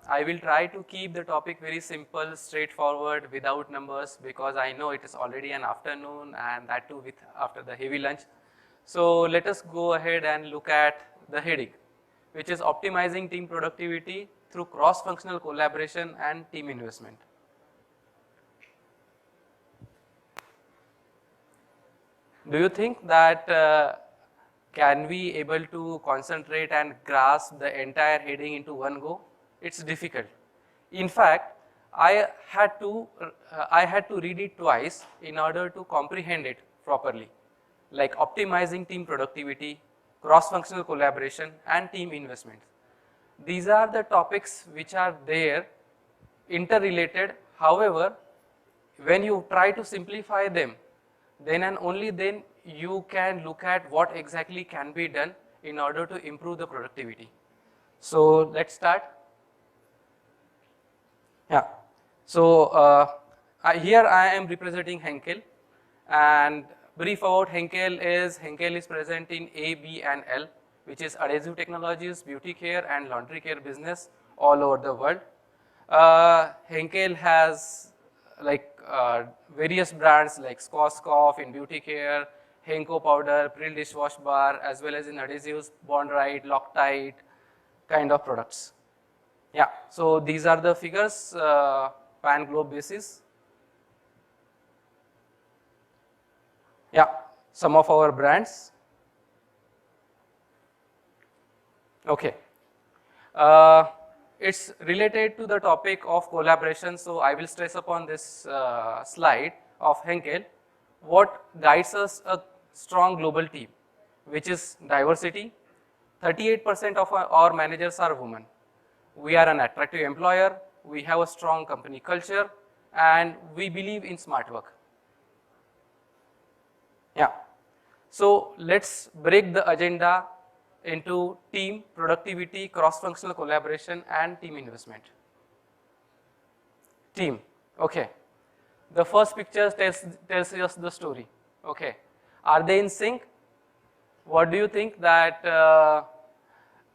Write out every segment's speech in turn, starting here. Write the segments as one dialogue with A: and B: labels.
A: I will try to keep the topic very simple, straightforward, without numbers, because I know it is already an afternoon and that too with after the heavy lunch. So let us go ahead and look at the heading, which is optimizing team productivity through cross-functional collaboration and team investment. Do you think that can we able to concentrate and grasp the entire heading into one go? It's difficult. In fact, I had to read it twice in order to comprehend it properly, like optimizing team productivity, cross-functional collaboration, and team investment. These are the topics which are there, interrelated. However, when you try to simplify them, then and only then you can look at what exactly can be done in order to improve the productivity. So let's start. Yeah. So here I am representing Henkel, and brief about Henkel is present in A, B and L, which is adhesive technologies, beauty care and laundry care business all over the world. Henkel has like various brands like Schwarzkopf in beauty care, 𝗕𝗂𝗵𝗺, Pril dishwash bar, as well as in adhesives, Bondrite, Loctite kind of products. Yeah, so these are the figures, pan globe basis. Yeah, some of our brands. Okay. It's related to the topic of collaboration, so I will stress upon this slide of Henkel. What guides us a strong global team, which is diversity. 38% of our managers are women. We are an attractive employer, we have a strong company culture, and we believe in smart work. Yeah. So let's break the agenda into team productivity, cross-functional collaboration, and team investment. Team, okay. The first picture tells us the story, okay. Are they in sync? What do you think that,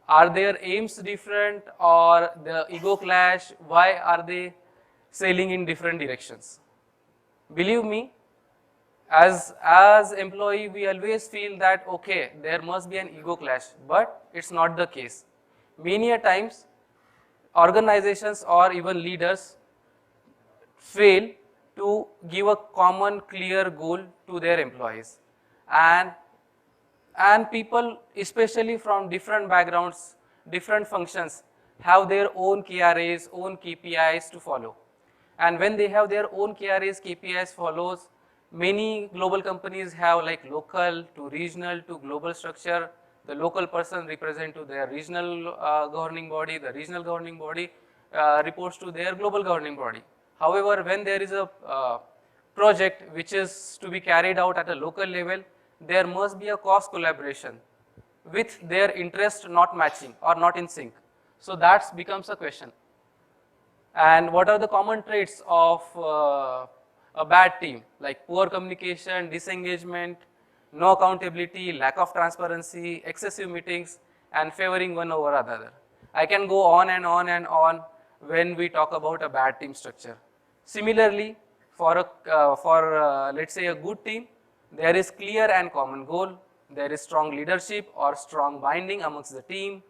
A: are their aims different or the ego clash? Why are they sailing in different directions? Believe me, as employee, we always feel that, okay, there must be an ego clash, but it's not the case. Many a times, organizations or even leaders fail to give a common, clear goal to their employees. And people, especially from different backgrounds, different functions, have their own KRAs, own KPIs to follow. And when they have their own KRAs, KPIs follows, many global companies have like local to regional to global structure. The local person represents to their regional governing body, the regional governing body reports to their global governing body. However, when there is a project which is to be carried out at a local level, there must be a cross collaboration with their interest not matching or not in sync. So that becomes a question. And what are the common traits of a bad team? Like poor communication, disengagement, no accountability, lack of transparency, excessive meetings, and favoring one over another. I can go on and on and on when we talk about a bad team structure. Similarly, for let's say a good team, there is clear and common goal, there is strong leadership or strong binding amongst the team,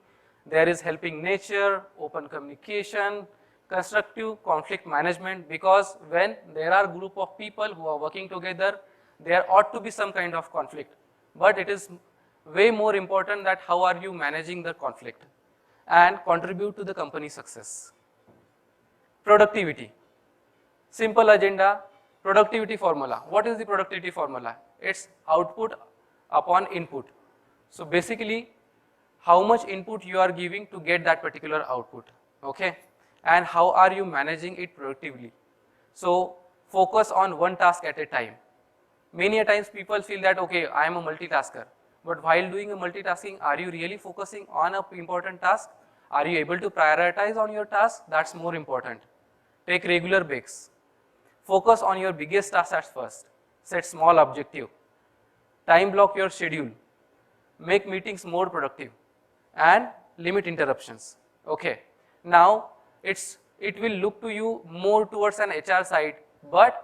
A: there is helping nature, open communication, constructive conflict management, because when there are group of people who are working together, there ought to be some kind of conflict, but it is way more important that how are you managing the conflict and contribute to the company success. Productivity, simple agenda, productivity formula. What is the productivity formula? It's output upon input. So basically, how much input you are giving to get that particular output, okay? And how are you managing it productively? So focus on one task at a time. Many a times people feel that, okay, I am a multitasker, but while doing a multitasking, are you really focusing on an important task? Are you able to prioritize on your task? That's more important. Take regular breaks. Focus on your biggest task at first. Set small objective. Time block your schedule. Make meetings more productive and limit interruptions. Okay. Now, it will look to you more towards an HR side, but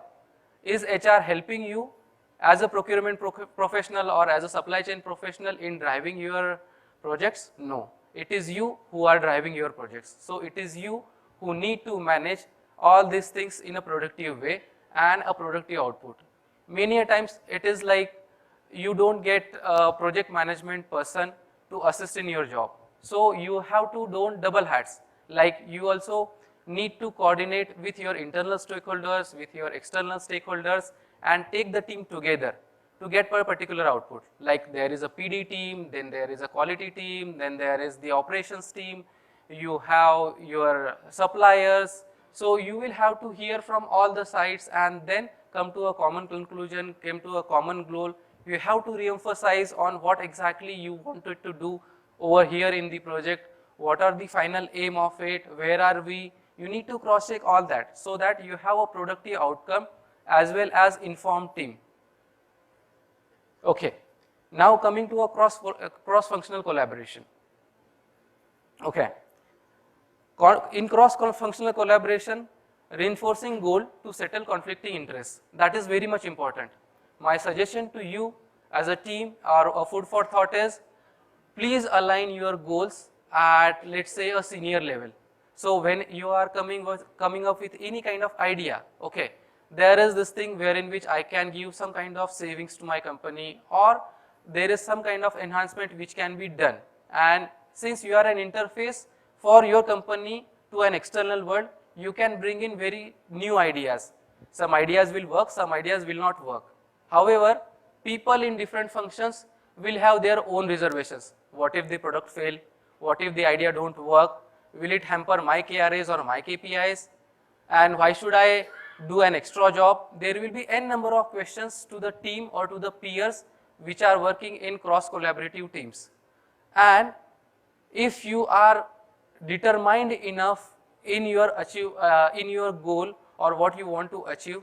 A: is HR helping you as a procurement professional or as a supply chain professional in driving your projects? No, it is you who are driving your projects. So it is you who need to manage all these things in a productive way and a productive output. Many a times it is like you don't get a project management person to assist in your job. So you have to don double hats, like you also need to coordinate with your internal stakeholders, with your external stakeholders, and take the team together to get a particular output. Like there is a PD team, then there is a quality team, then there is the operations team, you have your suppliers. So you will have to hear from all the sides and then come to a common conclusion, come to a common goal. You have to re-emphasize on what exactly you wanted to do over here in the project, what are the final aim of it, where are we. You need to cross check all that so that you have a productive outcome as well as informed team. Okay, now coming to a cross-functional collaboration. Okay, in cross-functional collaboration, reinforcing goal to settle conflicting interests, that is very much important. My suggestion to you as a team or a food for thought is, please align your goals at, let's say, a senior level. So when you are coming up with any kind of idea, okay, there is this thing wherein which I can give some kind of savings to my company, or there is some kind of enhancement which can be done. And since you are an interface for your company to an external world, you can bring in very new ideas. Some ideas will work, some ideas will not work. However, people in different functions will have their own reservations. What if the product fail? What if the idea don't work? Will it hamper my KRAs or my KPIs? And why should I do an extra job? There will be n number of questions to the team or to the peers which are working in cross-collaborative teams. And if you are determined enough in your goal or what you want to achieve,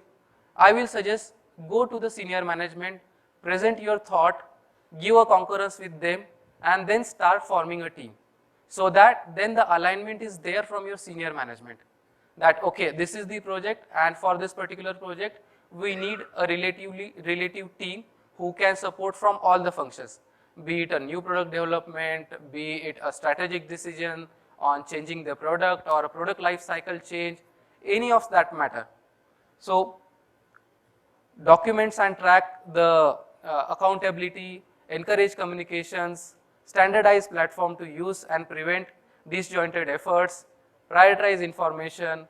A: I will suggest go to the senior management, present your thought, give a concurrence with them, and then start forming a team. So that then the alignment is there from your senior management that, okay, this is the project, and for this particular project, we need a relative team who can support from all the functions, be it a new product development, be it a strategic decision on changing the product or a product life cycle change, any of that matter. So documents and track the accountability, encourage communications, standardize platform to use and prevent disjointed efforts, prioritize information,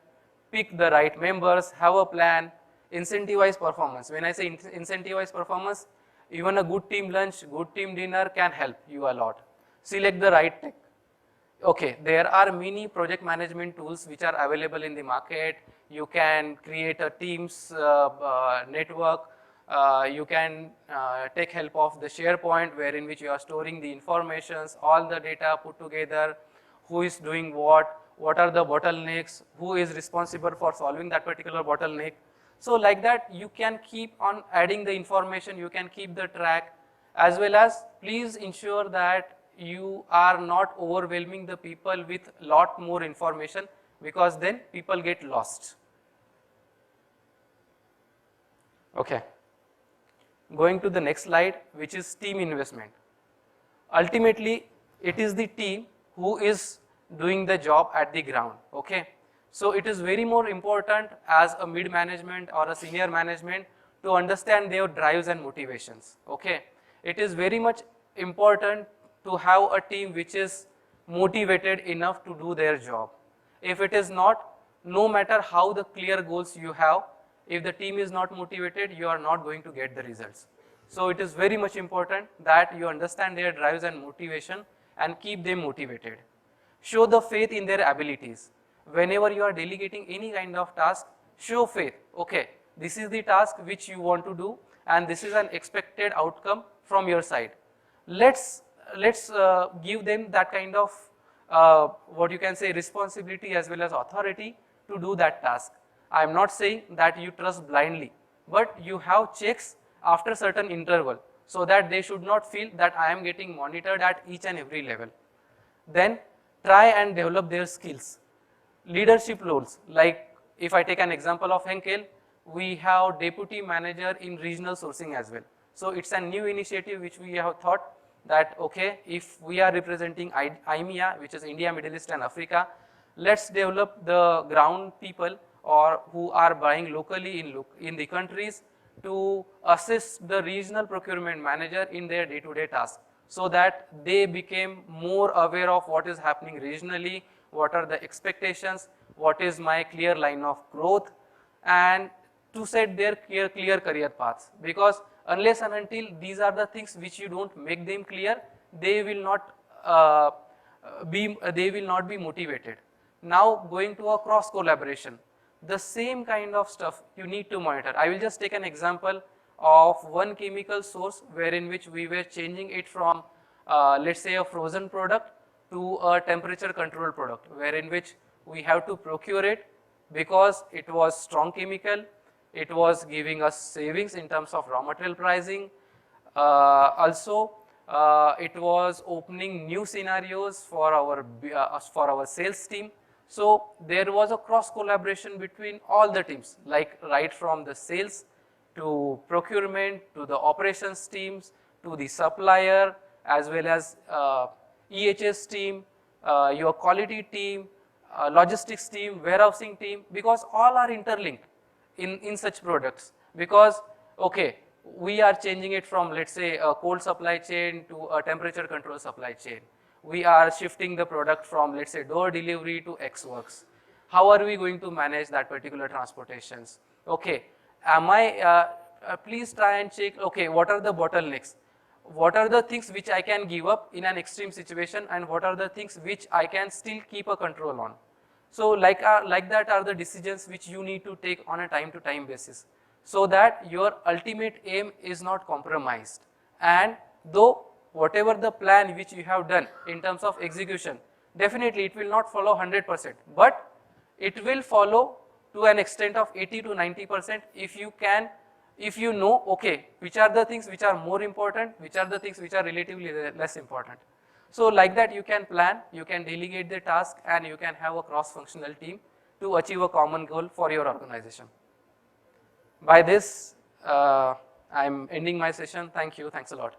A: pick the right members, have a plan, incentivize performance. When I say incentivize performance, even a good team lunch, good team dinner can help you a lot. Select the right tech. Okay, there are many project management tools which are available in the market. You can create a Teams network. You can take help of the SharePoint, wherein which you are storing the informations, all the data put together, who is doing what are the bottlenecks, who is responsible for solving that particular bottleneck. So like that, you can keep on adding the information, you can keep the track, as well as please ensure that you are not overwhelming the people with lot more information, because then people get lost. Okay. Going to the next slide, which is team investment. Ultimately, it is the team who is doing the job at the ground. Okay. So it is very more important as a mid management or a senior management to understand their drives and motivations. Okay. It is very much important to have a team which is motivated enough to do their job. If it is not, no matter how the clear goals you have, if the team is not motivated, you are not going to get the results. So it is very much important that you understand their drives and motivation and keep them motivated. Show the faith in their abilities. Whenever you are delegating any kind of task, show faith. Okay, this is the task which you want to do, and this is an expected outcome from your side. Let's give them that kind of what you can say responsibility as well as authority to do that task. I am not saying that you trust blindly, but you have checks after certain interval so that they should not feel that I am getting monitored at each and every level. Then try and develop their skills. leadership roles, like if I take an example of Henkel, we have deputy manager in regional sourcing as well. So it's a new initiative which we have thought that, okay, if we are representing IMEA, which is India, Middle East and Africa, let's develop the ground people or who are buying locally in the countries to assist the regional procurement manager in their day-to-day tasks, so that they became more aware of what is happening regionally, what are the expectations, what is my clear line of growth, and to set their clear career paths. Because unless and until these are the things which you don't make them clear, they will not be motivated. Now going to a cross collaboration, the same kind of stuff you need to monitor. I will just take an example of one chemical source wherein which we were changing it from let's say a frozen product to a temperature controlled product, wherein which we have to procure it because it was strong chemical, it was giving us savings in terms of raw material pricing. Also, it was opening new scenarios for our sales team. So there was a cross collaboration between all the teams, like right from the sales to procurement to the operations teams to the supplier, as well as EHS team, your quality team, logistics team, warehousing team, because all are interlinked in such products. Because okay, we are changing it from, let's say, a cold supply chain to a temperature control supply chain. We are shifting the product from, let's say, door delivery to X works. How are we going to manage that particular transportations? Okay, please try and check, okay, what are the bottlenecks? What are the things which I can give up in an extreme situation, and what are the things which I can still keep a control on? So like that are the decisions which you need to take on a time-to-time basis, so that your ultimate aim is not compromised. And though whatever the plan which you have done in terms of execution, definitely it will not follow 100%, but it will follow to an extent of 80 to 90% if you know, okay, which are the things which are more important, which are the things which are relatively less important. So like that you can plan, you can delegate the task, and you can have a cross-functional team to achieve a common goal for your organization. By this, I am ending my session. Thank you. Thanks a lot.